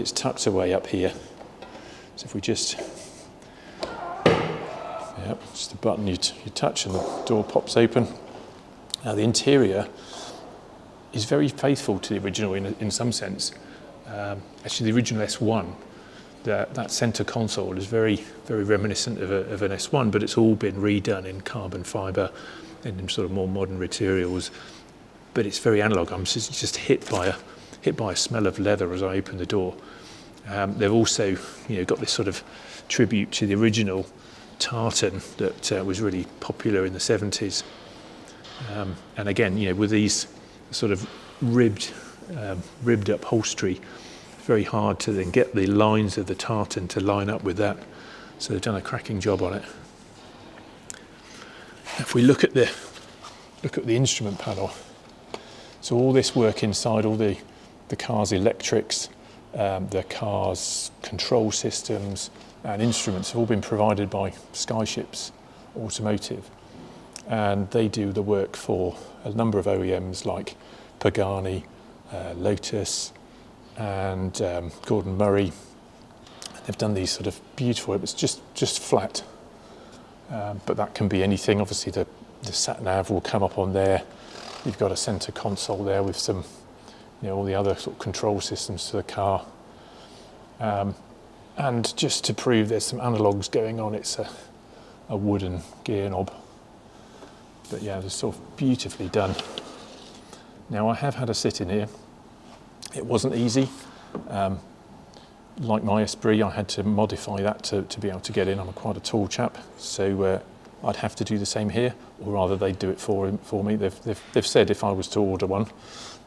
it's tucked away up here. So if we just, just a button you touch and the door pops open. Now the interior is very faithful to the original in some sense. Actually, the original S1, that centre console is very, very reminiscent of an S1, but it's all been redone in carbon fibre and in sort of more modern materials. But it's very analog. I'm just hit by a smell of leather as I open the door. They've also, got this sort of tribute to the original tartan that was really popular in the 70s. And again, with these sort of ribbed upholstery, it's very hard to then get the lines of the tartan to line up with that. So they've done a cracking job on it. If we look at the instrument panel, so all this work inside, all the car's electrics, the car's control systems and instruments have all been provided by Skyships Automotive, and they do the work for a number of OEMs like Pagani, Lotus and Gordon Murray. They've done these sort of beautiful, it's just flat, but that can be anything. Obviously the sat nav will come up on there. You've got a centre console there with some, all the other sort of control systems to the car. And just to prove there's some analogues going on, it's a wooden gear knob. But yeah, it's sort of beautifully done. Now I have had a sit in here. It wasn't easy. Like my Esprit, I had to modify that to be able to get in. I'm quite a tall chap, so I'd have to do the same here, or rather they'd do it for me. They've said if I was to order one,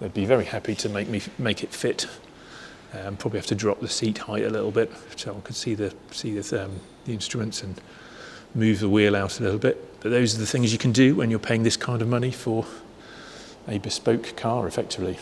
they'd be very happy to make it fit. Probably have to drop the seat height a little bit so I could see the instruments and move the wheel out a little bit. But those are the things you can do when you're paying this kind of money for a bespoke car, effectively.